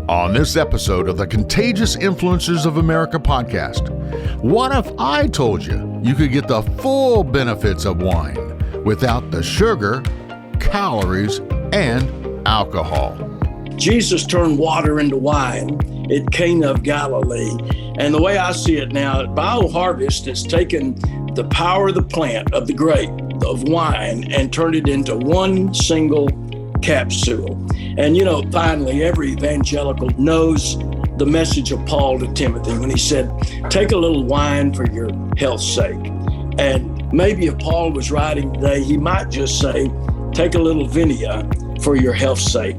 On this episode of the Contagious Influencers of America podcast, what if I told you you could get the full benefits of wine without the sugar, calories, and alcohol? Jesus turned water into wine at Cana of Galilee. And the way I see it now, BioHarvest has taken the power of the plant, of the grape, of wine, and turned it into one single capsule. And, finally, every evangelical knows the message of Paul to Timothy when he said, take a little wine for your health's sake. And maybe if Paul was writing today, he might just say, take a little VINIA for your health's sake.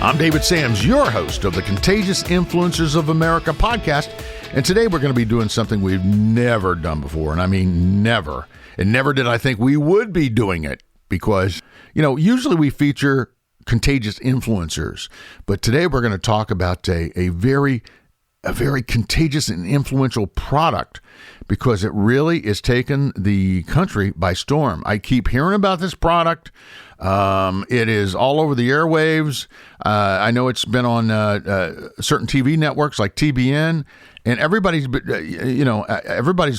I'm David Sams, your host of the Contagious Influencers of America podcast. And today we're going to be doing something we've never done before. And I mean, never. And never did I think we would be doing it because, usually we feature contagious influencers. But today we're going to talk about a very contagious and influential product because it really is taking the country by storm. I keep hearing about this product. It is all over the airwaves. I know it's been on certain TV networks like TBN, and everybody's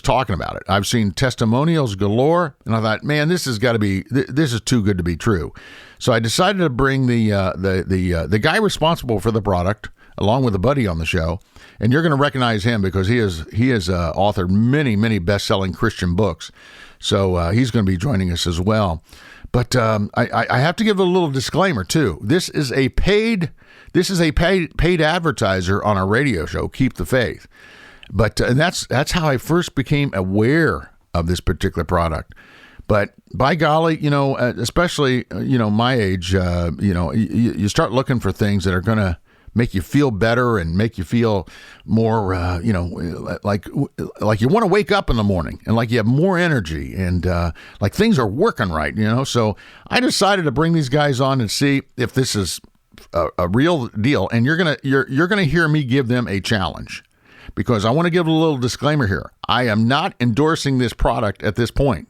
talking about it. I've seen testimonials galore, and I thought, man, this is too good to be true. So I decided to bring the guy responsible for the product along with a buddy on the show, and you're going to recognize him because he has authored many best-selling Christian books. So he's going to be joining us as well. But I have to give a little disclaimer too. This is a paid advertiser on our radio show, Keep the Faith. But and that's how I first became aware of this particular product. But by golly, especially my age, you start looking for things that are going to make you feel better and make you feel more, like you want to wake up in the morning and like you have more energy and like things are working right, So I decided to bring these guys on and see if this is a real deal. And you're gonna hear me give them a challenge because I want to give a little disclaimer here. I am not endorsing this product at this point.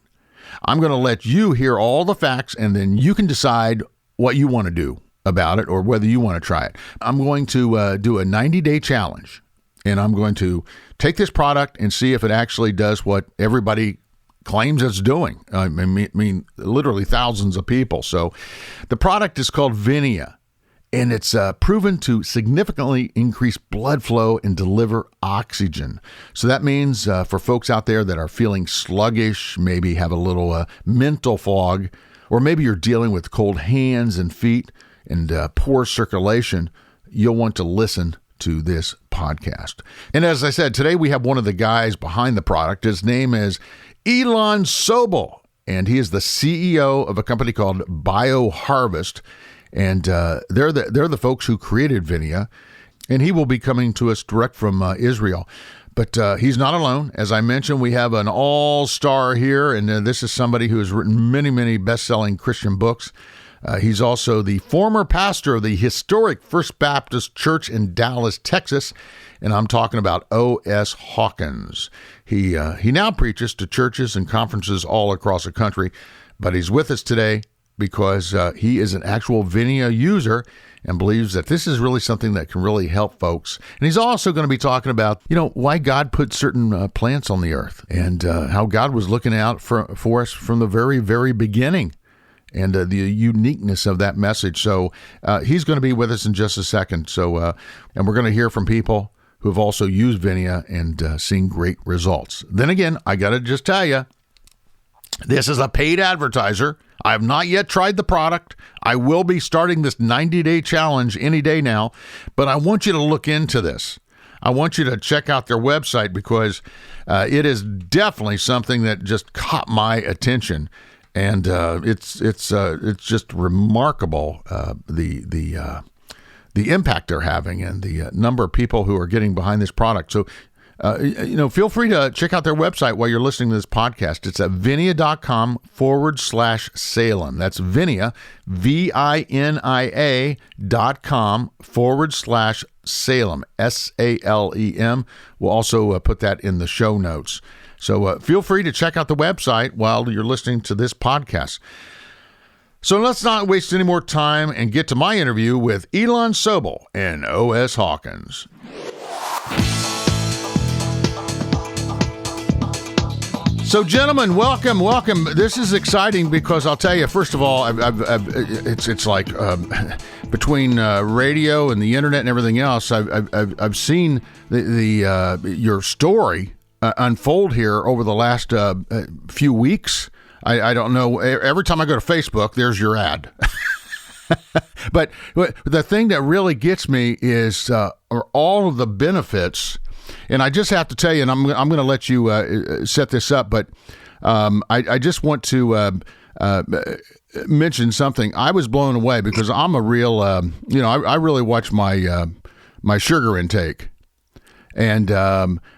I'm going to let you hear all the facts and then you can decide what you want to do about it or whether you want to try it. I'm going to do a 90-day challenge, and I'm going to take this product and see if it actually does what everybody claims it's doing. I mean, literally thousands of people. So the product is called VINIA, and it's proven to significantly increase blood flow and deliver oxygen. So that means for folks out there that are feeling sluggish, maybe have a little mental fog, or maybe you're dealing with cold hands and feet, and poor circulation, you'll want to listen to this podcast. And as I said, today we have one of the guys behind the product. His name is ILAN Sobel, and he is the CEO of a company called BioHarvest. And they're the folks who created VINIA, and he will be coming to us direct from Israel. But he's not alone. As I mentioned, we have an all-star here, and this is somebody who has written many best-selling Christian books. He's also the former pastor of the historic First Baptist Church in Dallas, Texas, and I'm talking about O.S. Hawkins. He now preaches to churches and conferences all across the country, but he's with us today because he is an actual VINIA user and believes that this is really something that can really help folks. And he's also going to be talking about, why God put certain plants on the earth and how God was looking out for us from the very, very beginning. And the uniqueness of that message. So he's going to be with us in just a second. So, and we're going to hear from people who have also used VINIA and seen great results. Then again, I got to just tell you, this is a paid advertiser. I have not yet tried the product. I will be starting this 90-day challenge any day now, but I want you to look into this. I want you to check out their website because it is definitely something that just caught my attention. And it's just remarkable the impact they're having and the number of people who are getting behind this product. So feel free to check out their website while you're listening to this podcast. It's at vinia.com/Salem. That's VINIA, VINIA.com/Salem, SALEM. We'll also put that in the show notes. So feel free to check out the website while you're listening to this podcast. So let's not waste any more time and get to my interview with ILAN Sobel and O.S. Hawkins. So, gentlemen, welcome. This is exciting because I'll tell you, first of all, it's like between radio and the internet and everything else, I've seen your story unfold here over the last few weeks. I don't know. Every time I go to Facebook, there's your ad. But the thing that really gets me is are all of the benefits. And I just have to tell you, and I'm going to let you set this up, but I just want to mention something. I was blown away because I'm a real, I really watch my sugar intake. And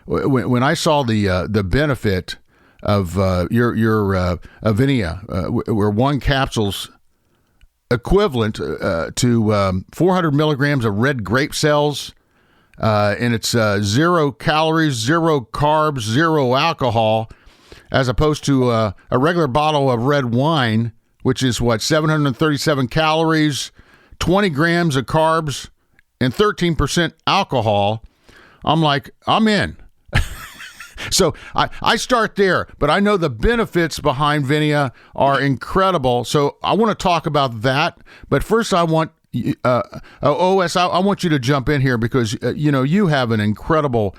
when I saw the benefit of your VINIA, where one capsule's equivalent to 400 milligrams of red grape cells, and it's 0 calories, 0 carbs, 0 alcohol, as opposed to a regular bottle of red wine, which is 737 calories, 20 grams of carbs, and 13% alcohol. I'm like, I'm in. So I start there, but I know the benefits behind VINIA are incredible. So I want to talk about that. But first, I want OS. I want you to jump in here because you have an incredible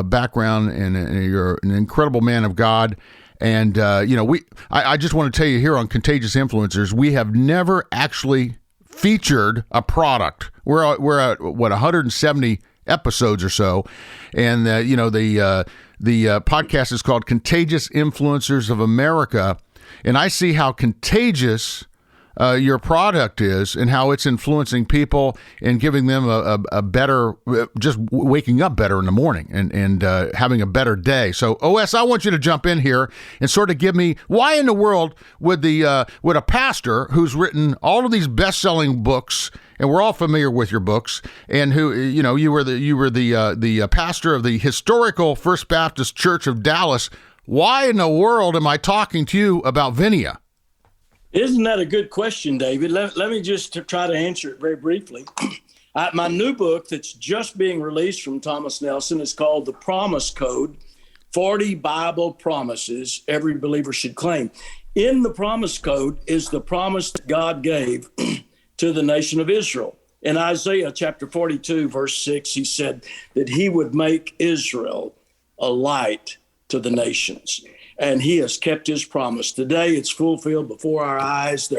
background and you're an incredible man of God. And I just want to tell you here on Contagious Influencers, we have never actually featured a product. We're at 170 episodes or so, and the podcast is called Contagious Influencers of America, and I see how contagious your product is and how it's influencing people and giving them a better, just waking up better in the morning and having a better day. So OS, I want you to jump in here and sort of give me why in the world would a pastor who's written all of these best-selling books, and we're all familiar with your books, and who you were the pastor of the historical First Baptist Church of Dallas. Why in the world am I talking to you about VINIA? Isn't that a good question, David? Let me just try to answer it very briefly. My new book that's just being released from Thomas Nelson is called The Promise Code, 40 Bible Promises Every Believer Should Claim. In the Promise Code is the promise that God gave to the nation of Israel. In Isaiah chapter 42, verse 6, he said that he would make Israel a light to the nations. And he has kept his promise. Today, it's fulfilled before our eyes.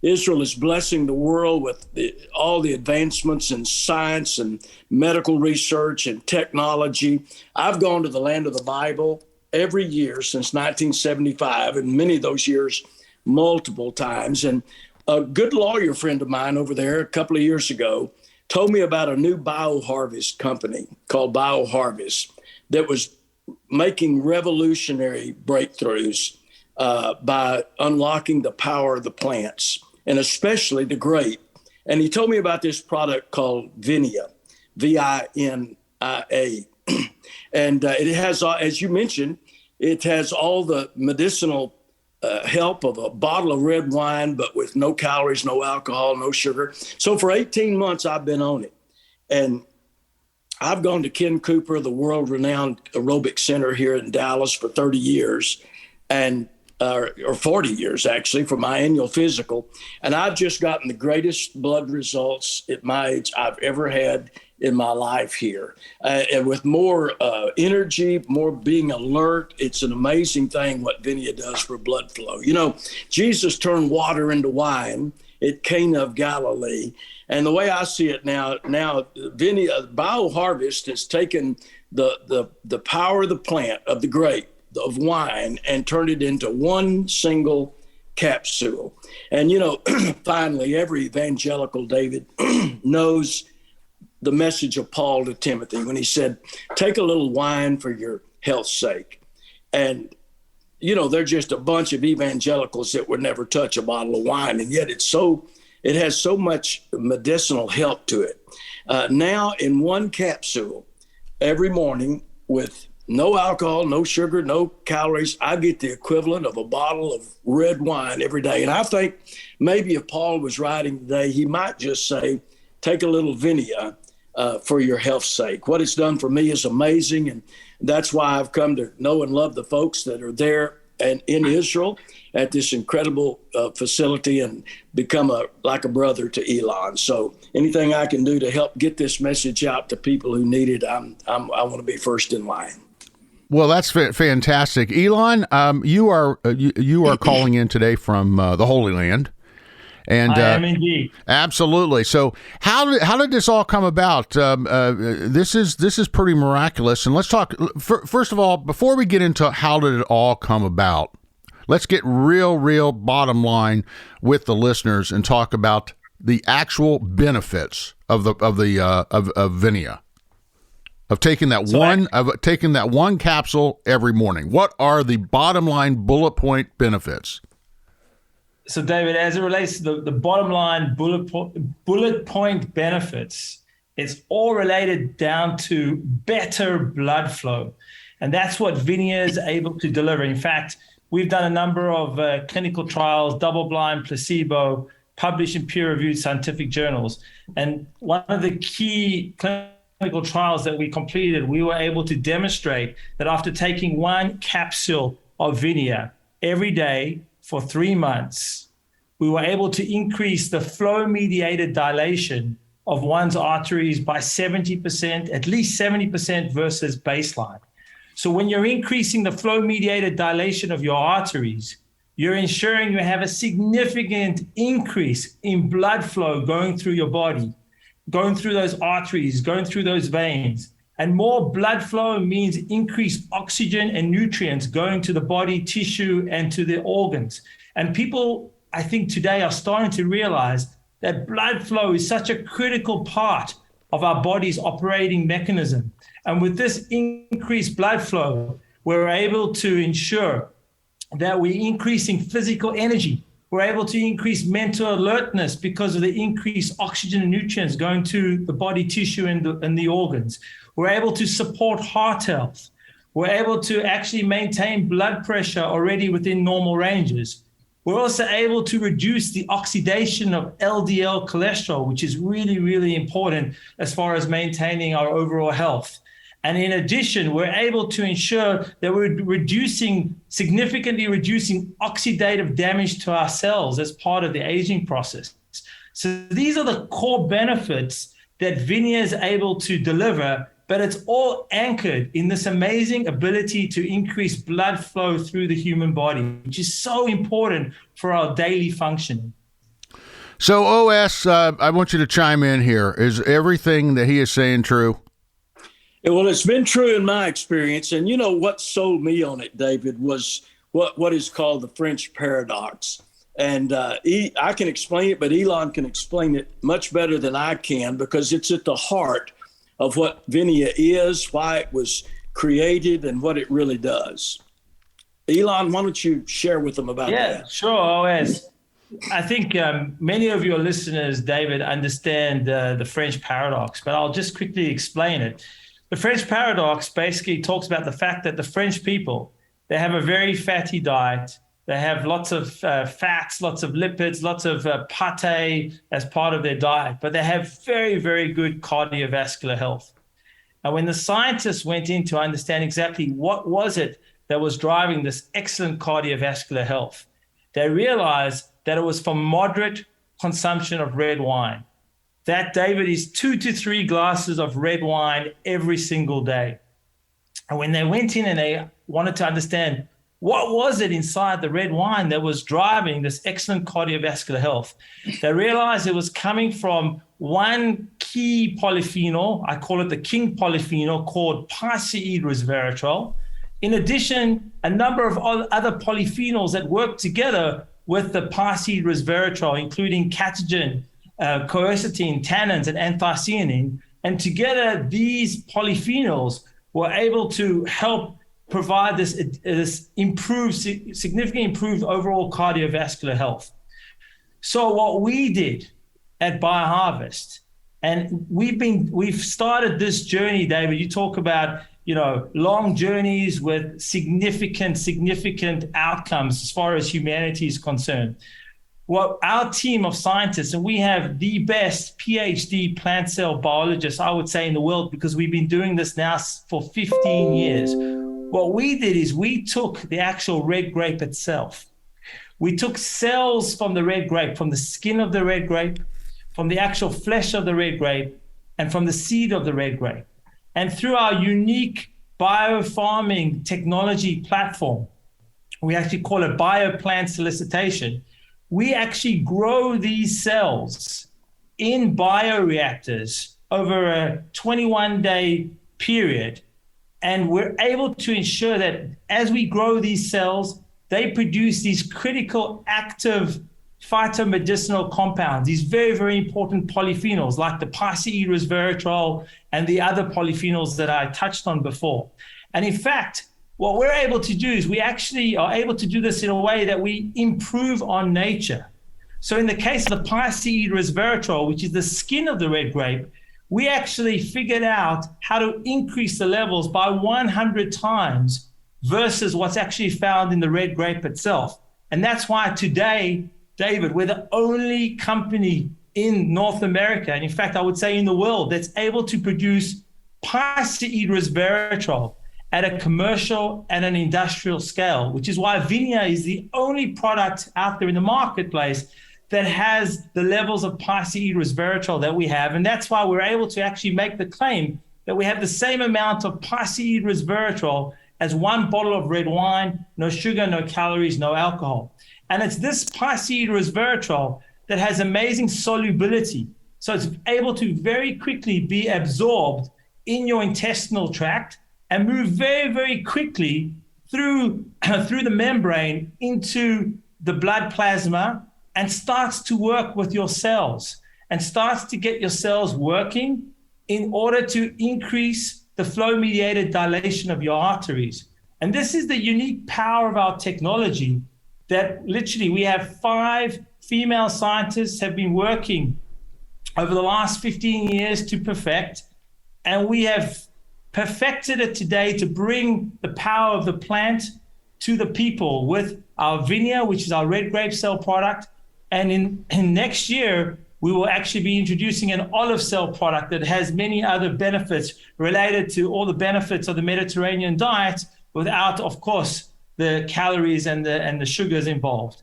Israel is blessing the world with all the advancements in science and medical research and technology. I've gone to the land of the Bible every year since 1975, and many of those years multiple times. And a good lawyer friend of mine over there a couple of years ago told me about a new bioharvest company called BioHarvest that was making revolutionary breakthroughs by unlocking the power of the plants, and especially the grape. And he told me about this product called VINIA, VINIA. And it has, as you mentioned, it has all the medicinal help of a bottle of red wine, but with no calories, no alcohol, no sugar. So for 18 months, I've been on it. And I've gone to Ken Cooper, the world-renowned aerobic center here in Dallas for 30 years, and or 40 years, actually, for my annual physical. And I've just gotten the greatest blood results at my age I've ever had in my life here. And with more energy, more being alert. It's an amazing thing what VINIA does for blood flow. Jesus turned water into wine at Cana of Galilee. And the way I see it now VINIA BioHarvest has taken the power of the plant, of the grape, of wine, and turned it into one single capsule. And, finally, every evangelical, David, knows the message of Paul to Timothy when he said, take a little wine for your health's sake. And, they're just a bunch of evangelicals that would never touch a bottle of wine. And yet it has so much medicinal help to it. Now in one capsule every morning with No alcohol, no sugar, no calories. I get the equivalent of a bottle of red wine every day. And I think maybe if Paul was writing today, he might just say, take a little VINIA for your health's sake. What it's done for me is amazing. And that's why I've come to know and love the folks that are there and in Israel at this incredible facility and become like a brother to Elon. So anything I can do to help get this message out to people who need it, I want to be first in line. Well, that's fantastic, Elon. You are calling in today from the Holy Land, and I am indeed. Absolutely. So, how did this all come about? This is pretty miraculous. And let's talk first of all, before we get into how did it all come about. Let's get real bottom line with the listeners and talk about the actual benefits of VINIA. Of taking that one capsule every morning. What are the bottom line bullet point benefits? So, David, as it relates to the bottom line bullet point benefits, it's all related down to better blood flow. And that's what VINIA is able to deliver. In fact, we've done a number of clinical trials, double-blind, placebo, published in peer-reviewed scientific journals. And one of the key clinical trials that we completed, we were able to demonstrate that after taking one capsule of VINIA every day for 3 months, we were able to increase the flow-mediated dilation of one's arteries by 70%, at least 70% versus baseline. So when you're increasing the flow-mediated dilation of your arteries, you're ensuring you have a significant increase in blood flow going through your body, going through those arteries, going through those veins. And more blood flow means increased oxygen and nutrients going to the body tissue and to the organs. And people, I think today, are starting to realize that blood flow is such a critical part of our body's operating mechanism. And with this increased blood flow, we're able to ensure that we're increasing physical energy. We're able to increase mental alertness because of the increased oxygen and nutrients going to the body tissue and the organs. We're able to support heart health. We're able to actually maintain blood pressure already within normal ranges. We're also able to reduce the oxidation of LDL cholesterol, which is really, really important as far as maintaining our overall health. And in addition, we're able to ensure that we're significantly reducing oxidative damage to our cells as part of the aging process. So these are the core benefits that VINIA is able to deliver, but it's all anchored in this amazing ability to increase blood flow through the human body, which is so important for our daily functioning. So, O.S., I want you to chime in here. Is everything that he is saying true? Well, it's been true in my experience. And you know what sold me on it, David, was what is called the French paradox. And I can explain it, but Elon can explain it much better than I can because it's at the heart of what VINIA is, why it was created, and what it really does. Elon, why don't you share with them about that? Yeah, sure, O.S. I think many of your listeners, David, understand the French paradox, but I'll just quickly explain it. The French paradox basically talks about the fact that the French people, they have a very fatty diet. They have lots of fats, lots of lipids, lots of pâté as part of their diet, but they have very, very good cardiovascular health. And when the scientists went in to understand exactly what was it that was driving this excellent cardiovascular health, they realized that it was from moderate consumption of red wine. That, David, is 2 to 3 glasses of red wine every single day. And when they went in and they wanted to understand what was it inside the red wine that was driving this excellent cardiovascular health, they realized it was coming from one key polyphenol, I call it the king polyphenol, called piceid resveratrol. In addition, a number of other polyphenols that work together with the piceid resveratrol, including catechin, quercetin, tannins, and anthocyanin. And together, these polyphenols were able to help provide this significantly improved overall cardiovascular health. So what we did at BioHarvest, and we've started this journey, David. You talk about long journeys with significant outcomes as far as humanity is concerned. Well, our team of scientists, and we have the best PhD plant cell biologists, I would say, in the world, because we've been doing this now for 15 years. What we did is we took the actual red grape itself. We took cells from the red grape, from the skin of the red grape, from the actual flesh of the red grape, and from the seed of the red grape. And through our unique biofarming technology platform, we actually call it bioplant solicitation. We actually grow these cells in bioreactors over a 21-day period. And we're able to ensure that as we grow these cells, they produce these critical active phytomedicinal compounds, these very, very important polyphenols like the Piceid resveratrol and the other polyphenols that I touched on before. And in fact, what we're able to do is we actually are able to do this in a way that we improve on nature. So in the case of the Piceid resveratrol, which is the skin of the red grape, we actually figured out how to increase the levels by 100 times versus what's actually found in the red grape itself. And that's why today, David, we're the only company in North America, and in fact, I would say in the world, that's able to produce Piceid resveratrol at a commercial and an industrial scale, which is why VINIA is the only product out there in the marketplace that has the levels of Piceid resveratrol that we have. And that's why we're able to actually make the claim that we have the same amount of Piceid resveratrol as one bottle of red wine, no sugar, no calories, no alcohol. And it's this Piceid resveratrol that has amazing solubility. So it's able to very quickly be absorbed in your intestinal tract and move very, very quickly through the membrane into the blood plasma and starts to work with your cells and starts to get your cells working in order to increase the flow-mediated dilation of your arteries. And this is the unique power of our technology that literally we have 5 female scientists have been working over the last 15 years to perfect, and we have perfected it today to bring the power of the plant to the people with our VINIA, which is our red grape cell product. And in next year, we will actually be introducing an olive cell product that has many other benefits related to all the benefits of the Mediterranean diet without, of course, the calories and the sugars involved.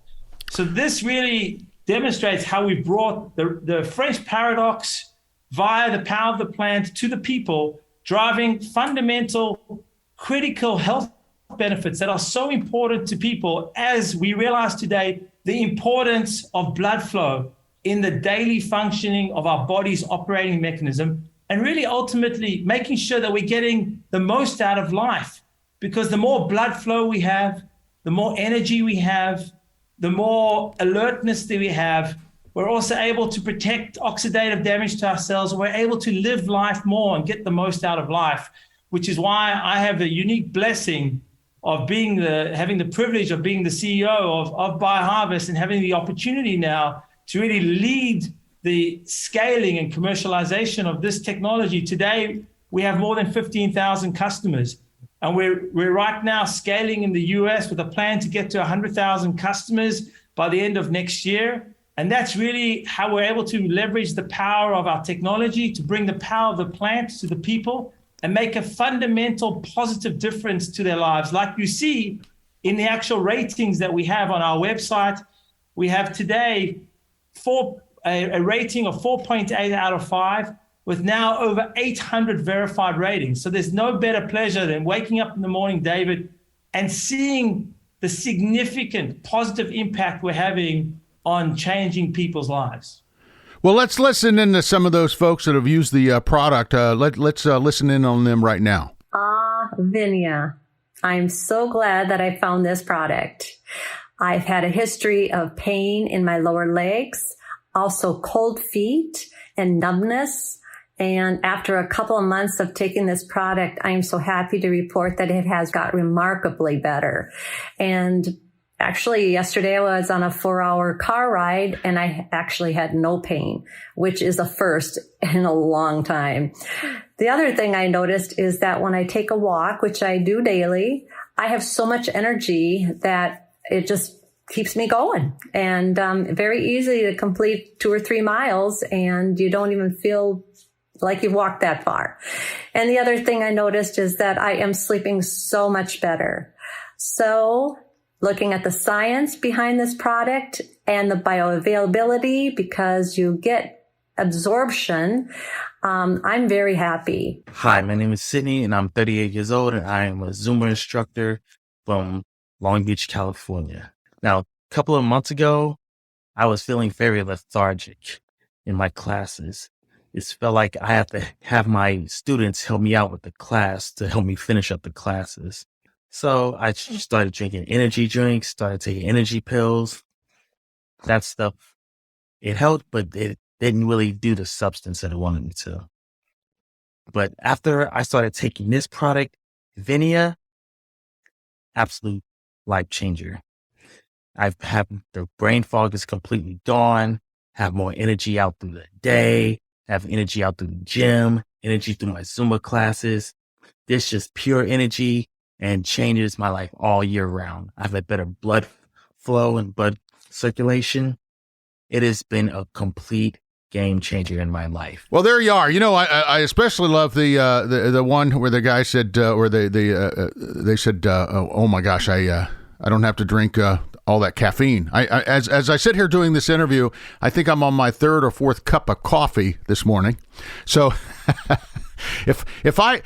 So this really demonstrates how we brought the French paradox via the power of the plant to the people, driving fundamental, critical health benefits that are so important to people as we realize today the importance of blood flow in the daily functioning of our body's operating mechanism, and really ultimately making sure that we're getting the most out of life. Because the more blood flow we have, the more energy we have, the more alertness that we have, we're also able to protect oxidative damage to our cells. We're able to live life more and get the most out of life, which is why I have the unique blessing of having the privilege of being the CEO of BioHarvest and having the opportunity now to really lead the scaling and commercialization of this technology. Today, we have more than 15,000 customers. And we're right now scaling in the US with a plan to get to 100,000 customers by the end of next year. And that's really how we're able to leverage the power of our technology to bring the power of the plant to the people and make a fundamental positive difference to their lives. Like you see in the actual ratings that we have on our website, we have today a rating of 4.8 out of 5 with now over 800 verified ratings. So there's no better pleasure than waking up in the morning, David, and seeing the significant positive impact we're having on changing people's lives. Well, let's listen in to some of those folks that have used the product. Let's listen in on them right now. VINIA. I'm so glad that I found this product. I've had a history of pain in my lower legs, also cold feet and numbness. And after a couple of months of taking this product, I am so happy to report that it has got remarkably better. And actually, yesterday I was on a 4-hour car ride and I actually had no pain, which is a first in a long time. The other thing I noticed is that when I take a walk, which I do daily, I have so much energy that it just keeps me going, and very easy to complete 2 or 3 miles, and you don't even feel like you've walked that far. And the other thing I noticed is that I am sleeping so much better. So looking at the science behind this product and the bioavailability, because you get absorption, I'm very happy. Hi, my name is Sydney, and I'm 38 years old, and I am a Zumba instructor from Long Beach, California. Now, a couple of months ago, I was feeling very lethargic in my classes. It felt like I have to have my students help me out with the class to help me finish up the classes. So I started drinking energy drinks, started taking energy pills. That stuff, it helped, but it didn't really do the substance that it wanted me to. But after I started taking this product, VINIA, absolute life changer. The brain fog is completely gone, have more energy out through the day, have energy out through the gym, energy through my Zumba classes. This just pure energy and changes my life all year round. I have a better blood flow and blood circulation. It has been a complete game changer in my life. Well, there you are. You know, I especially love the one where the guy said, they said, oh my gosh, I don't have to drink all that caffeine. As I sit here doing this interview, I think I'm on my 3rd or 4th cup of coffee this morning. So if I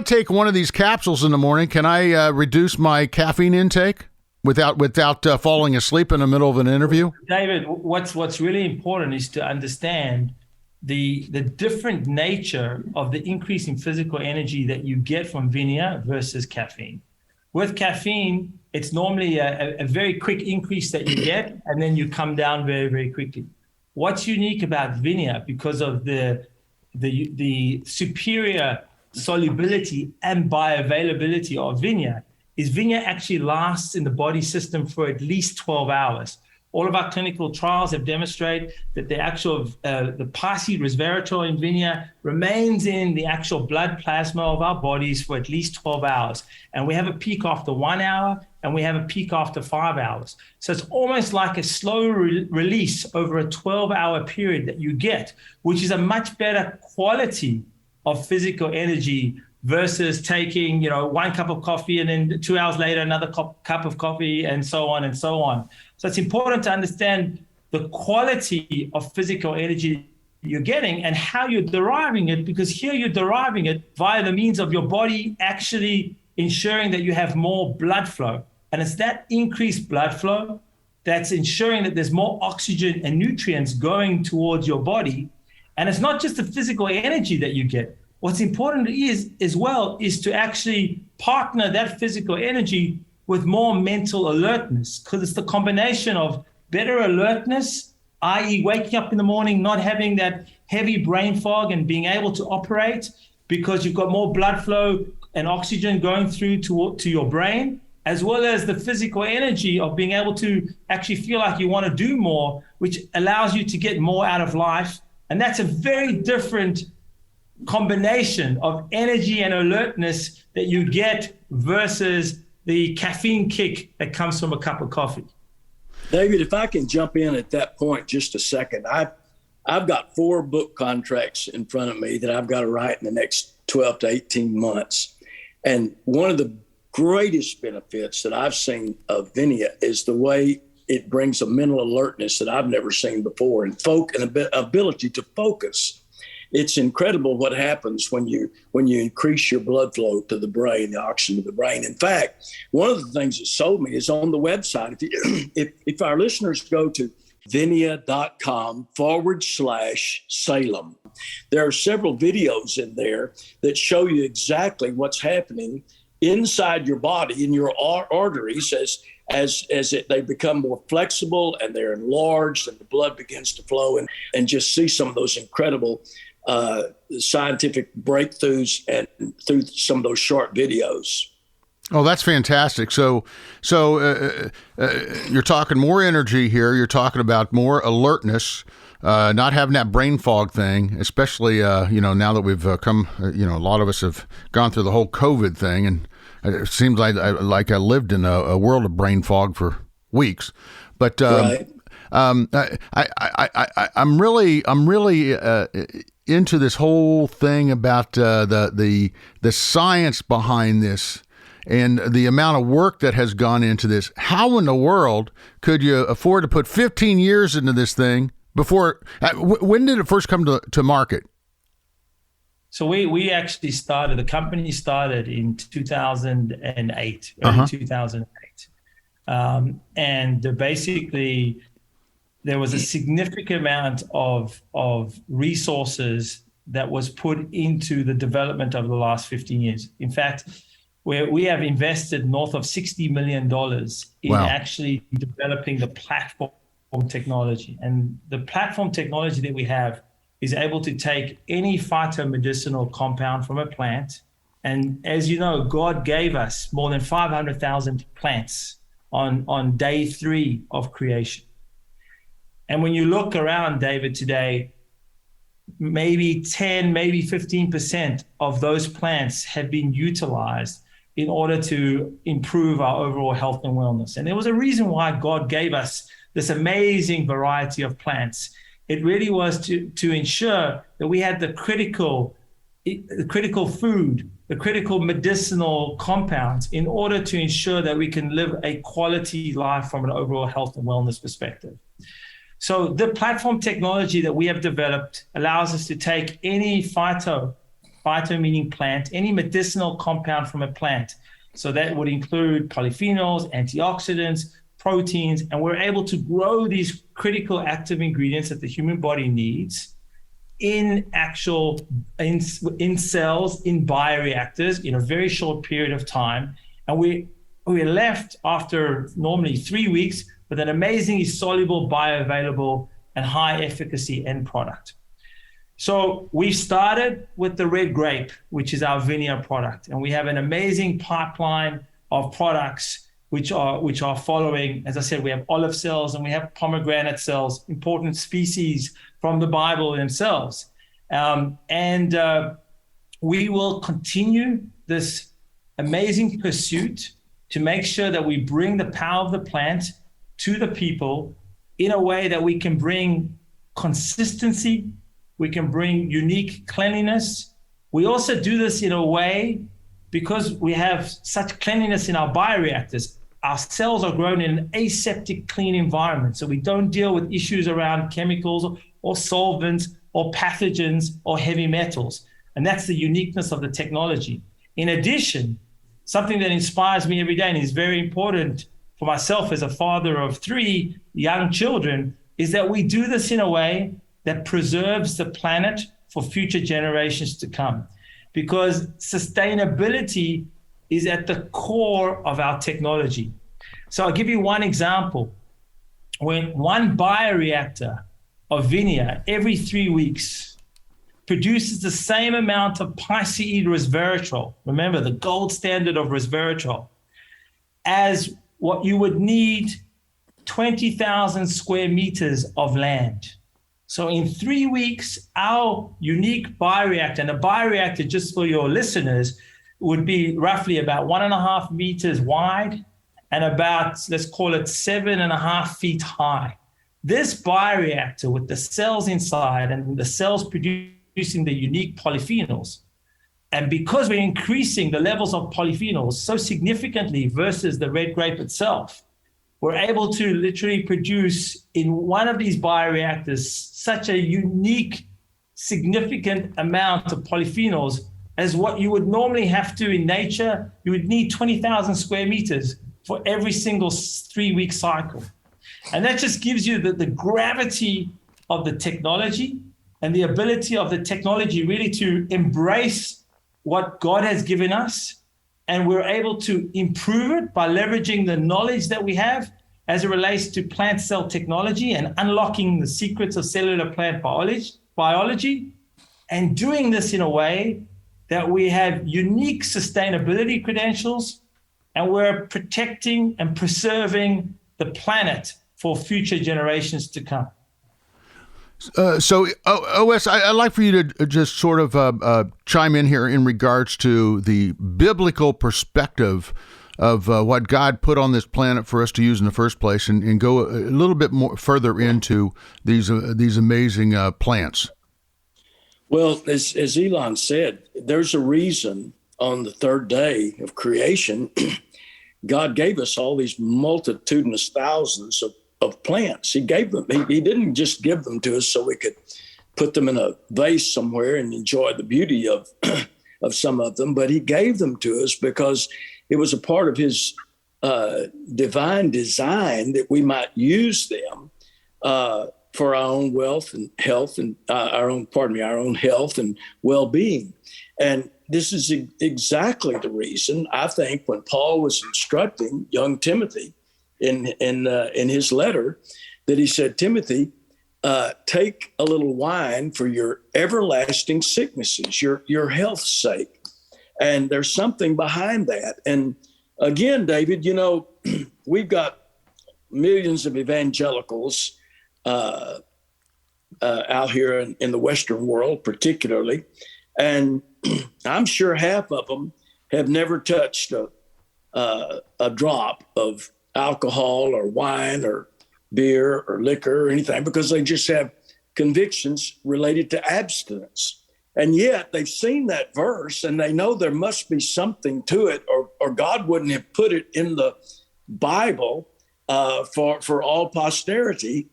take one of these capsules in the morning, can I reduce my caffeine intake without falling asleep in the middle of an interview? David, what's really important is to understand the different nature of the increase in physical energy that you get from VINIA versus caffeine. With caffeine, it's normally a very quick increase that you get, and then you come down very, very quickly. What's unique about VINIA, because of the superior solubility and bioavailability of VINIA, is VINIA actually lasts in the body system for at least 12 hours. All of our clinical trials have demonstrated that the actual, the posse resveratrol in VINIA remains in the actual blood plasma of our bodies for at least 12 hours. And we have a peak after 1 hour, and we have a peak after 5 hours. So it's almost like a slow release over a 12-hour period that you get, which is a much better quality of physical energy versus taking, 1 cup of coffee and then 2 hours later, another cup of coffee, and so on and so on. So it's important to understand the quality of physical energy you're getting and how you're deriving it, because here you're deriving it via the means of your body actually ensuring that you have more blood flow. And it's that increased blood flow that's ensuring that there's more oxygen and nutrients going towards your body. And it's not just the physical energy that you get. What's important is to actually partner that physical energy with more mental alertness, because it's the combination of better alertness, i.e. waking up in the morning, not having that heavy brain fog and being able to operate because you've got more blood flow and oxygen going through to your brain, as well as the physical energy of being able to actually feel like you want to do more, which allows you to get more out of life. And that's a very different combination of energy and alertness that you get versus the caffeine kick that comes from a cup of coffee. David, if I can jump in at that point just a second, I've got 4 book contracts in front of me that I've got to write in the next 12 to 18 months. And one of the greatest benefits that I've seen of VINIA is the way it brings a mental alertness that I've never seen before, and ability to focus. It's incredible what happens when you increase your blood flow to the brain, the oxygen to the brain. In fact, one of the things that sold me is on the website. If our listeners go to VINIA.com/Salem, there are several videos in there that show you exactly what's happening inside your body, in your arteries, as they become more flexible and they're enlarged and the blood begins to flow, and just see some of those incredible scientific breakthroughs and through some of those short videos. Oh, that's fantastic. So you're talking more energy here. You're talking about more alertness, not having that brain fog thing, especially, now that we've come, a lot of us have gone through the whole COVID thing, and it seems like I lived in a world of brain fog for weeks. But Right. I'm really into this whole thing about the science behind this and the amount of work that has gone into this. How in the world could you afford to put 15 years into this thing before? When did it first come to market? So we actually started, the company started in 2008, early 2008. And basically, there was a significant amount of resources that was put into the development over the last 15 years. In fact, we have invested north of $60 million in actually developing the platform technology. And the platform technology that we have is able to take any phytomedicinal compound from a plant. And as you know, God gave us more than 500,000 plants on day 3 of creation. And when you look around, David, today, maybe 10, maybe 15% of those plants have been utilized in order to improve our overall health and wellness. And there was a reason why God gave us this amazing variety of plants. It really was to ensure that we had the critical food, the critical medicinal compounds in order to ensure that we can live a quality life from an overall health and wellness perspective. So the platform technology that we have developed allows us to take any phyto meaning plant, any medicinal compound from a plant. So that would include polyphenols, antioxidants, proteins, and we're able to grow these critical active ingredients that the human body needs in cells, in bioreactors in a very short period of time. And we're left after normally 3 weeks with an amazingly soluble, bioavailable, and high efficacy end product. So we started with the red grape, which is our VINIA product. And we have an amazing pipeline of products which are following. As I said, we have olive cells and we have pomegranate cells, important species from the Bible themselves. We will continue this amazing pursuit to make sure that we bring the power of the plant to the people in a way that we can bring consistency, we can bring unique cleanliness. We also do this in a way because we have such cleanliness in our bioreactors. Our cells are grown in an aseptic, clean environment, so we don't deal with issues around chemicals or solvents or pathogens or heavy metals. And that's the uniqueness of the technology. In addition, something that inspires me every day and is very important for myself as a father of 3 young children is that we do this in a way that preserves the planet for future generations to come. Because sustainability is at the core of our technology. So I'll give you one example. When one bioreactor of VINIA every 3 weeks produces the same amount of piceid resveratrol, remember the gold standard of resveratrol, as what you would need 20,000 square meters of land. So in 3 weeks, our unique bioreactor, and a bioreactor, just for your listeners, would be roughly about 1.5 meters wide and about, let's call it 7.5 feet high. This bioreactor with the cells inside and the cells producing the unique polyphenols, and because we're increasing the levels of polyphenols so significantly versus the red grape itself, we're able to literally produce in one of these bioreactors such a unique, significant amount of polyphenols as what you would normally have to in nature. You would need 20,000 square meters for every single 3-week cycle. And that just gives you the gravity of the technology and the ability of the technology really to embrace what God has given us. And we're able to improve it by leveraging the knowledge that we have as it relates to plant cell technology and unlocking the secrets of cellular plant biology, and doing this in a way that we have unique sustainability credentials, and we're protecting and preserving the planet for future generations to come. So, O.S., I'd like for you to just sort of chime in here in regards to the biblical perspective of what God put on this planet for us to use in the first place, and go a little bit more further into these amazing plants. Well, as Elon said, there's a reason on the third day of creation, God gave us all these multitudinous thousands of plants. He gave them. He didn't just give them to us so we could put them in a vase somewhere and enjoy the beauty of of some of them, but he gave them to us because it was a part of his divine design that we might use them for our own wealth and health and our own health and well-being. And this is exactly the reason, I think, when Paul was instructing young Timothy in his letter, that he said, Timothy, take a little wine for your everlasting sicknesses, your health's sake. And there's something behind that. And again, David, we've got millions of evangelicals out here in the Western world, particularly. And I'm sure half of them have never touched a drop of alcohol or wine or beer or liquor or anything, because they just have convictions related to abstinence. And yet they've seen that verse and they know there must be something to it, or God wouldn't have put it in the Bible for all posterity,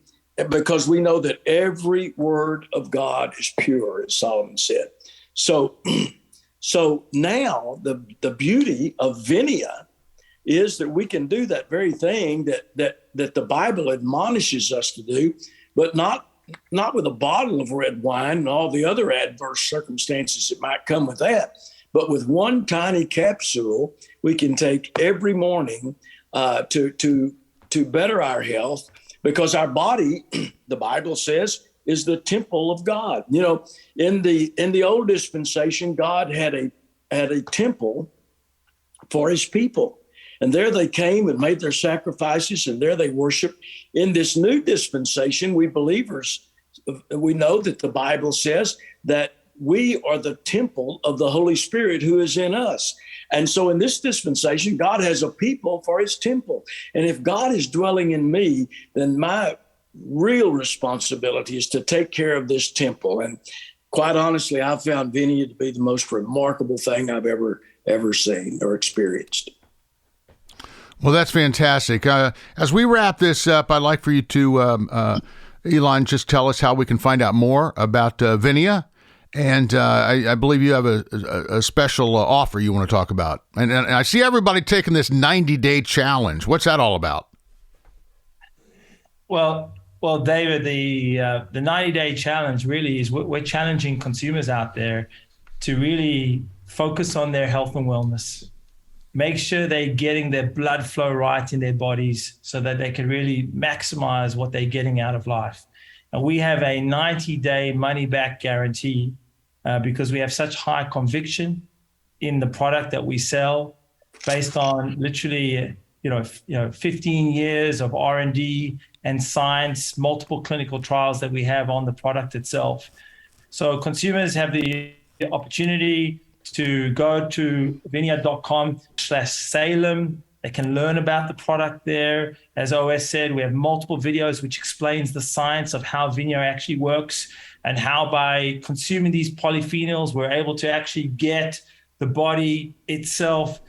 because we know that every word of God is pure, as Solomon said. So now the beauty of VINIA is that we can do that very thing that the Bible admonishes us to do, but not with a bottle of red wine and all the other adverse circumstances that might come with that, but with one tiny capsule we can take every morning to better our health, because our body, the Bible says, is the temple of God. In the old dispensation, God had a temple for his people. And there they came and made their sacrifices, and there they worshiped. In this new dispensation, we believers, we know that the Bible says that we are the temple of the Holy Spirit who is in us. And so in this dispensation, God has a people for his temple. And if God is dwelling in me, then my real responsibility is to take care of this temple. And quite honestly, I've found VINIA to be the most remarkable thing I've ever seen or experienced. Well, that's fantastic. As we wrap this up, I'd like for you to, Elon, just tell us how we can find out more about VINIA. And I believe you have a special offer you want to talk about. And I see everybody taking this 90-day challenge. What's that all about? Well, David, the 90-day challenge really is we're challenging consumers out there to really focus on their health and wellness. Make sure they're getting their blood flow right in their bodies so that they can really maximize what they're getting out of life. And we have a 90-day money-back guarantee because we have such high conviction in the product that we sell, based on literally 15 years of R&D and science, multiple clinical trials that we have on the product itself. So consumers have the opportunity to go to vinia.com/Salem. They can learn about the product there. As O.S. said, we have multiple videos which explains the science of how VINIA actually works, and how by consuming these polyphenols, we're able to actually get the body itself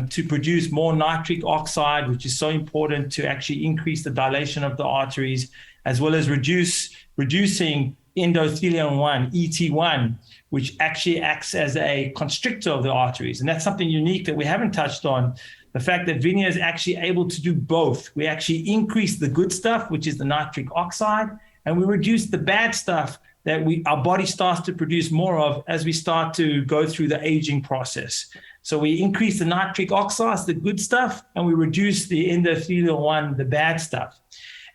to produce more nitric oxide, which is so important to actually increase the dilation of the arteries, as well as reducing endothelin-1, ET1, which actually acts as a constrictor of the arteries. And that's something unique that we haven't touched on. The fact that VINIA is actually able to do both. We actually increase the good stuff, which is the nitric oxide, and we reduce the bad stuff that our body starts to produce more of as we start to go through the aging process. So we increase the nitric oxides, the good stuff, and we reduce the endothelin-1, the bad stuff.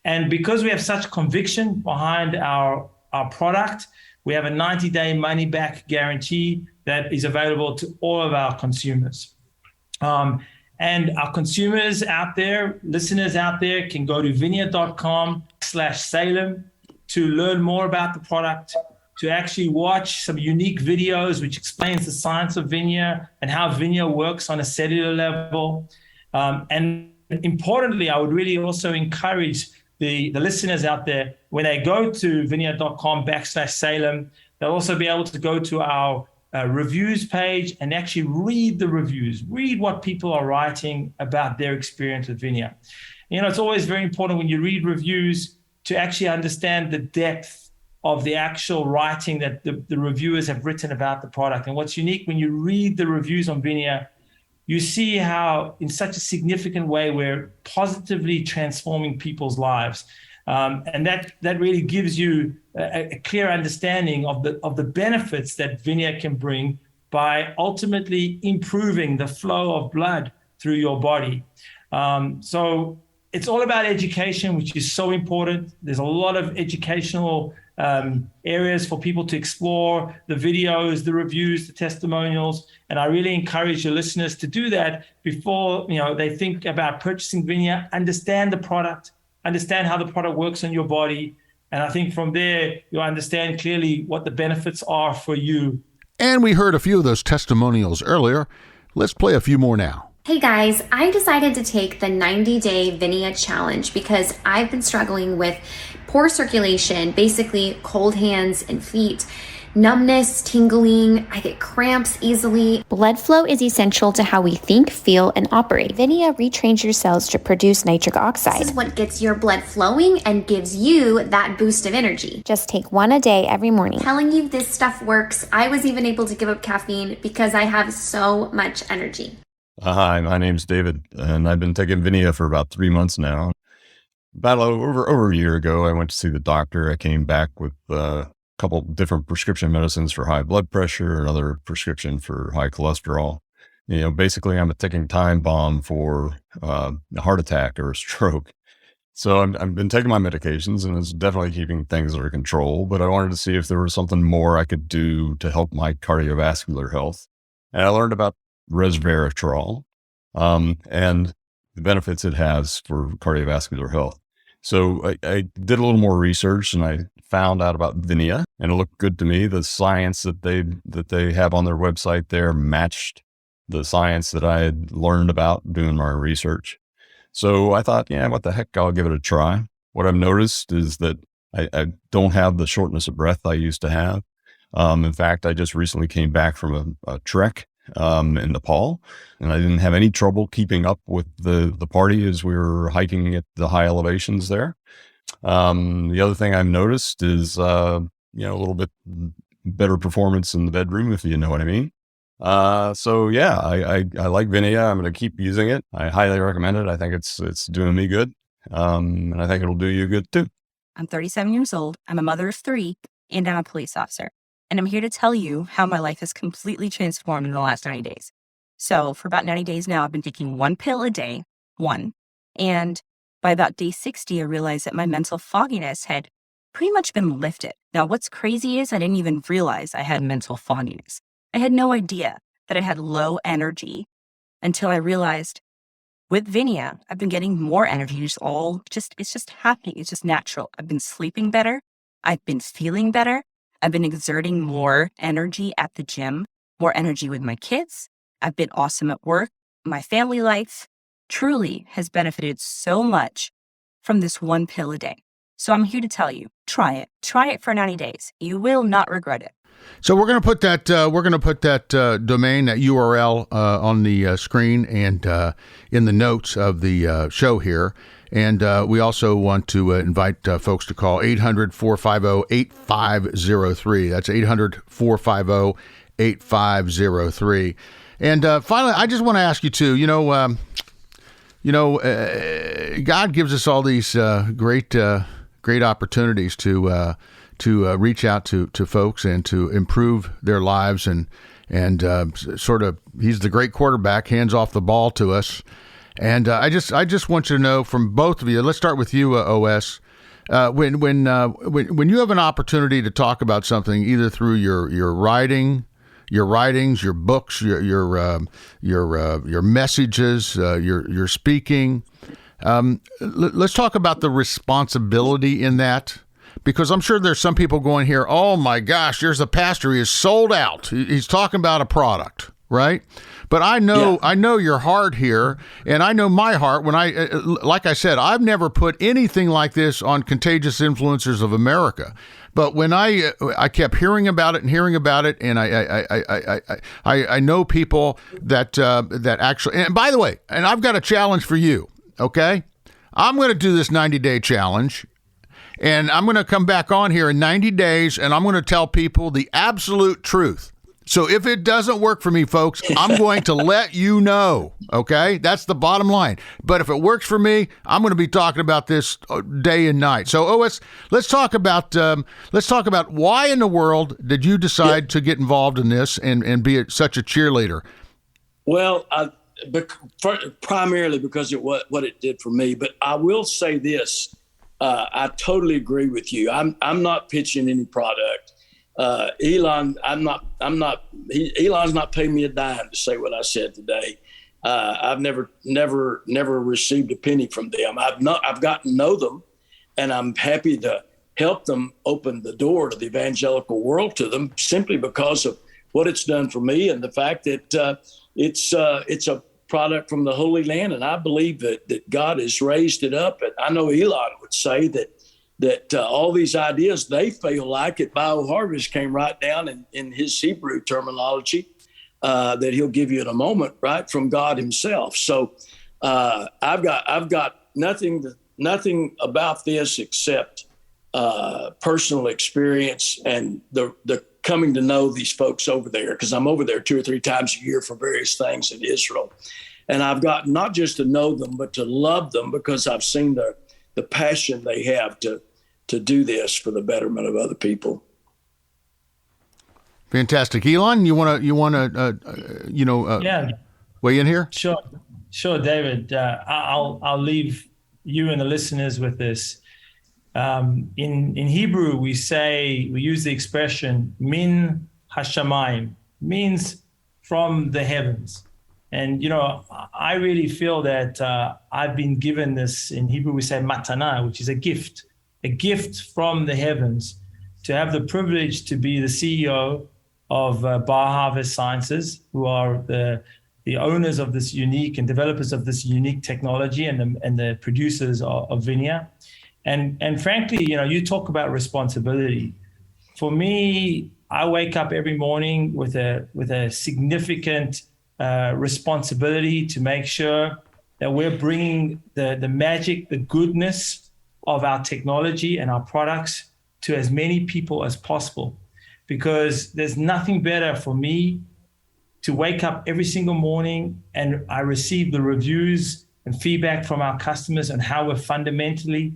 And because we have such conviction behind our product, we have a 90-day money-back guarantee that is available to all of our consumers. And our consumers out there, listeners out there, can go to VINIA.com/Salem to learn more about the product, to actually watch some unique videos which explains the science of VINIA and how VINIA works on a cellular level. And importantly, I would really also encourage the listeners out there, when they go to VINIA.com/Salem, they'll also be able to go to our reviews page and actually read the reviews, read what people are writing about their experience with VINIA. It's always very important when you read reviews to actually understand the depth of the actual writing that the reviewers have written about the product. And what's unique when you read the reviews on VINIA, you see how in such a significant way we're positively transforming people's lives. And that really gives you a clear understanding of the benefits that VINIA can bring by ultimately improving the flow of blood through your body. So it's all about education, which is so important. There's a lot of educational areas for people to explore, the videos, the reviews, the testimonials. And I really encourage your listeners to do that before they think about purchasing VINIA. Understand the product, understand how the product works on your body. And I think from there, you'll understand clearly what the benefits are for you. And we heard a few of those testimonials earlier. Let's play a few more now. Hey guys, I decided to take the 90-day VINIA challenge because I've been struggling with poor circulation, basically cold hands and feet, numbness, tingling, I get cramps easily. Blood flow is essential to how we think, feel, and operate. VINIA retrains your cells to produce nitric oxide. This is what gets your blood flowing and gives you that boost of energy. Just take one a day every morning. I'm telling you, this stuff works. I was even able to give up caffeine because I have so much energy. Hi, my name's David, and I've been taking VINIA for about 3 months now. About over a year ago, I went to see the doctor. I came back with a couple different prescription medicines for high blood pressure, another prescription for high cholesterol. Basically, I'm a ticking time bomb for a heart attack or a stroke. So I've been taking my medications, and it's definitely keeping things under control, but I wanted to see if there was something more I could do to help my cardiovascular health. And I learned about resveratrol, and the benefits it has for cardiovascular health. So I did a little more research and I found out about VINIA, and it looked good to me. The science that they have on their website there matched the science that I had learned about doing my research. So I thought, what the heck, I'll give it a try. What I've noticed is that I don't have the shortness of breath I used to have. In fact, I just recently came back from a trek in Nepal, and I didn't have any trouble keeping up with the party as we were hiking at the high elevations there. The other thing I've noticed is, a little bit better performance in the bedroom, if you know what I mean. I like VINIA. I'm going to keep using it. I highly recommend it. I think it's doing me good. And I think it'll do you good too. I'm 37 years old. I'm a mother of 3, and I'm a police officer. And I'm here to tell you how my life has completely transformed in the last 90 days. So for about 90 days now, I've been taking 1 pill a day, and by about day 60, I realized that my mental fogginess had pretty much been lifted. Now, what's crazy is I didn't even realize I had mental fogginess. I had no idea that I had low energy until I realized with VINIA, I've been getting more energy. It's just happening. It's just natural. I've been sleeping better. I've been feeling better. I've been exerting more energy at the gym, more energy with my kids. I've been awesome at work. My family life truly has benefited so much from this 1 pill a day. So I'm here to tell you, try it. Try it for 90 days. You will not regret it. So we're going to put that domain, that URL on the screen and in the notes of the show here. And we also want to invite folks to call 800-450-8503. That's 800-450-8503. And finally, I just want to ask you too, God gives us all these great opportunities to reach out to folks and to improve their lives, and sort of, he's the great quarterback, hands off the ball to us. And I just want you to know from both of you. Let's start with you, O.S. When you have an opportunity to talk about something, either through your writing, your writings, your books, your messages, your speaking. Let's talk about the responsibility in that, because I'm sure there's some people going here, oh my gosh, there's a pastor, he is sold out. He's talking about a product, right? But I know your heart here, and I know my heart when like I said, I've never put anything like this on Contagious Influencers of America. But when I kept hearing about it, and I know people that actually, and by the way, and I've got a challenge for you, okay? I'm going to do this 90-day challenge, and I'm going to come back on here in 90 days, and I'm going to tell people the absolute truth. So if it doesn't work for me, folks, I'm going to let you know, okay? That's the bottom line. But if it works for me, I'm going to be talking about this day and night. So, O.S., let's talk about why in the world did you decide to get involved in this and be such a cheerleader? Well, primarily because of what it did for me. But I will say this: I totally agree with you. I'm not pitching any product. Elon's not paying me a dime to say what I said today. I've never received a penny from them. I've gotten to know them, and I'm happy to help them open the door to the evangelical world to them, simply because of what it's done for me and the fact that it's a product from the Holy Land, and I believe that God has raised it up. And I know Elon would say that all these ideas they feel like at BioHarvest came right down in his Hebrew terminology that he'll give you in a moment, right from God Himself. So I've got nothing about this except personal experience and the coming to know these folks over there, because I'm over there 2 or 3 times a year for various things in Israel, and I've got not just to know them but to love them, because I've seen the passion they have to do this for the betterment of other people. Fantastic. Elon, you want to weigh in here? Sure, David. I'll leave you and the listeners with this. In Hebrew, we use the expression min hashamayim, means from the heavens. And, I really feel that I've been given this. In Hebrew, we say matana, which is a gift from the heavens, to have the privilege to be the CEO of BioHarvest Sciences, who are the owners of this unique and developers of this unique technology and the producers of VINIA. And frankly, you talk about responsibility. For me, I wake up every morning with a significant responsibility to make sure that we're bringing the magic, the goodness of our technology and our products to as many people as possible. Because there's nothing better for me to wake up every single morning and I receive the reviews and feedback from our customers on how we're fundamentally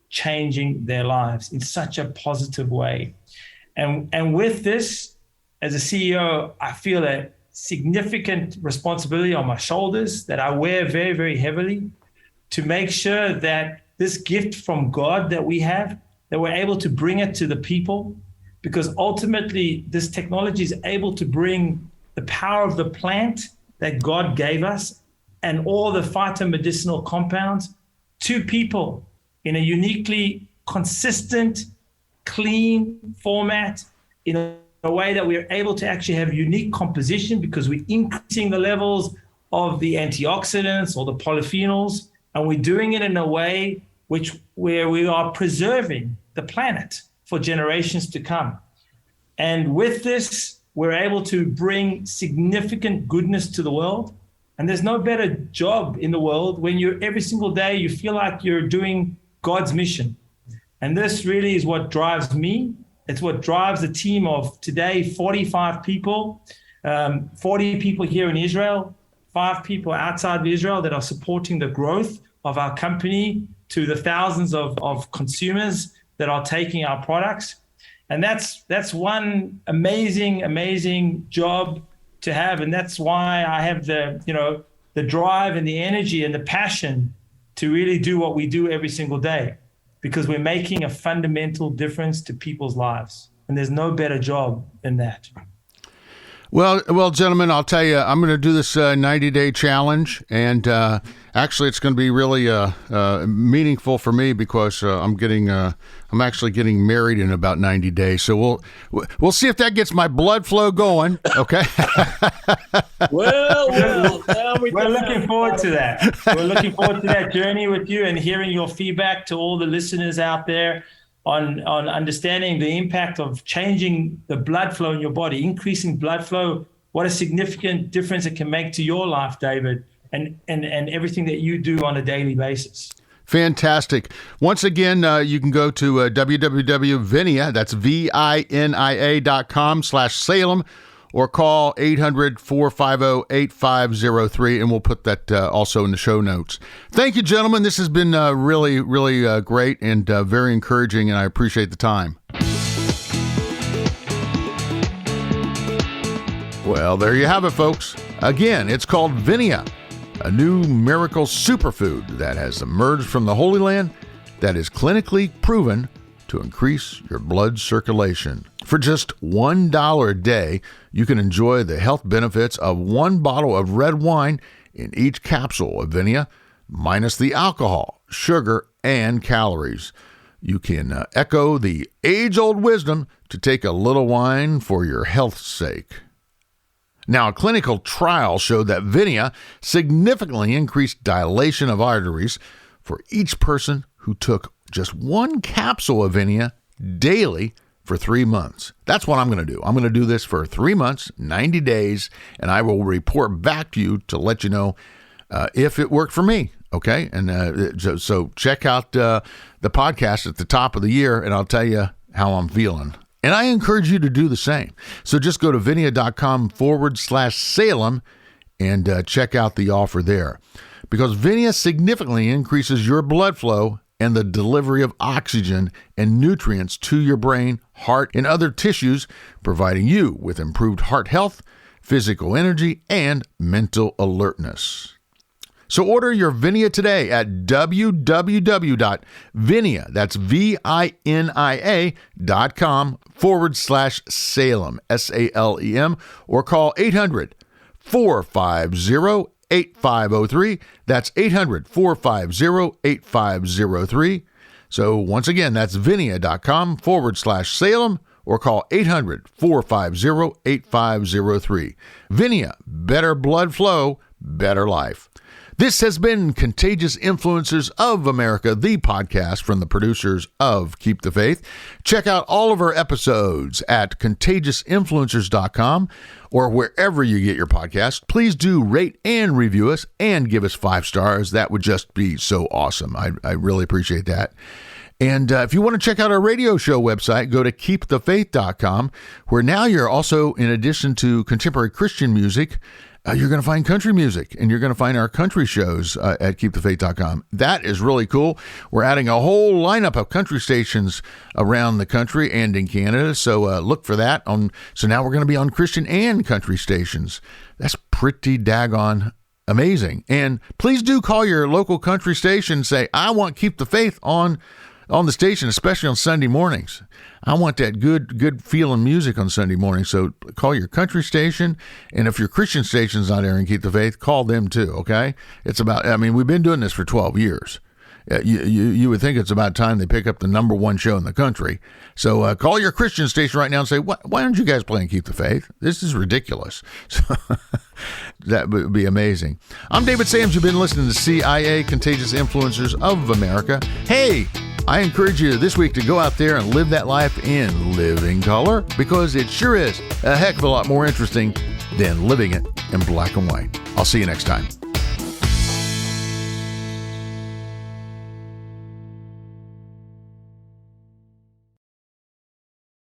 changing their lives in such a positive way. And with this, as a CEO, I feel a significant responsibility on my shoulders that I wear very, very heavily, to make sure that this gift from God that we have, that we're able to bring it to the people, because ultimately this technology is able to bring the power of the plant that God gave us and all the phytomedicinal compounds to people in a uniquely consistent, clean format, in a way that we're able to actually have unique composition, because we're increasing the levels of the antioxidants or the polyphenols, and we're doing it in a way where we are preserving the planet for generations to come. And with this, we're able to bring significant goodness to the world. And there's no better job in the world when every single day you feel like you're doing God's mission. And this really is what drives me. It's what drives the team of today, 45 people, 40 people here in Israel, 5 people outside of Israel that are supporting the growth of our company, to the thousands of consumers that are taking our products. And that's one amazing job to have. And that's why I have the drive and the energy and the passion to really do what we do every single day, because we're making a fundamental difference to people's lives. And there's no better job than that. Well, gentlemen, I'll tell you, I'm going to do this 90-day challenge, and actually, it's going to be really meaningful for me because I'm actually getting married in about 90 days. So we'll see if that gets my blood flow going. Okay. Well, we're looking forward to that. We're looking forward to that journey with you and hearing your feedback to all the listeners out there on understanding the impact of changing the blood flow in your body, increasing blood flow, what a significant difference it can make to your life, David, and everything that you do on a daily basis. Fantastic. Once again, you can go to www.vinia, that's VINIA.com/Salem, or call 800-450-8503, and we'll put that also in the show notes. Thank you, gentlemen. This has been really, really great and very encouraging, and I appreciate the time. Well, there you have it, folks. Again, it's called VINIA, a new miracle superfood that has emerged from the Holy Land that is clinically proven to increase your blood circulation. For just $1 a day, you can enjoy the health benefits of one bottle of red wine in each capsule of VINIA, minus the alcohol, sugar, and calories. You can echo the age-old wisdom to take a little wine for your health's sake. Now, a clinical trial showed that VINIA significantly increased dilation of arteries for each person who took just one capsule of VINIA daily for 3 months. That's what I'm going to do. I'm going to do this for 3 months, 90 days, and I will report back to you to let you know if it worked for me. Okay? And so check out the podcast at the top of the year, and I'll tell you how I'm feeling. And I encourage you to do the same. So just go to vinia.com/Salem and check out the offer there. Because VINIA significantly increases your blood flow and the delivery of oxygen and nutrients to your brain, heart, and other tissues, providing you with improved heart health, physical energy, and mental alertness. So order your VINIA today at www.vinia, that's VINIA.com/Salem, SALEM, or call 800-450-8503. That's 800-450-8503. So once again, that's vinia.com/Salem, or call 800-450-8503. VINIA, better blood flow, better life. This has been Contagious Influencers of America, the podcast from the producers of Keep the Faith. Check out all of our episodes at contagiousInfluencers.com or wherever you get your podcasts. Please do rate and review us and give us 5 stars. That would just be so awesome. I really appreciate that. And if you want to check out our radio show website, go to KeepTheFaith.com, where now you're also, in addition to contemporary Christian music, you're going to find country music, and you're going to find our country shows at KeepTheFaith.com. That is really cool. We're adding a whole lineup of country stations around the country and in Canada, so look for that. So now we're going to be on Christian and country stations. That's pretty daggone amazing. And please do call your local country station and say, I want Keep the Faith on the station, especially on Sunday mornings. I want that good feeling music on Sunday morning. So call your country station, and if your Christian station's not airing Keep the Faith, call them too, okay? We've been doing this for 12 years. You would think it's about time they pick up the number one show in the country. So call your Christian station right now and say, why aren't you guys playing Keep the Faith? This is ridiculous. So that would be amazing. I'm David Sams. You've been listening to CIA, Contagious Influencers of America. Hey, I encourage you this week to go out there and live that life in living color, because it sure is a heck of a lot more interesting than living it in black and white. I'll see you next time.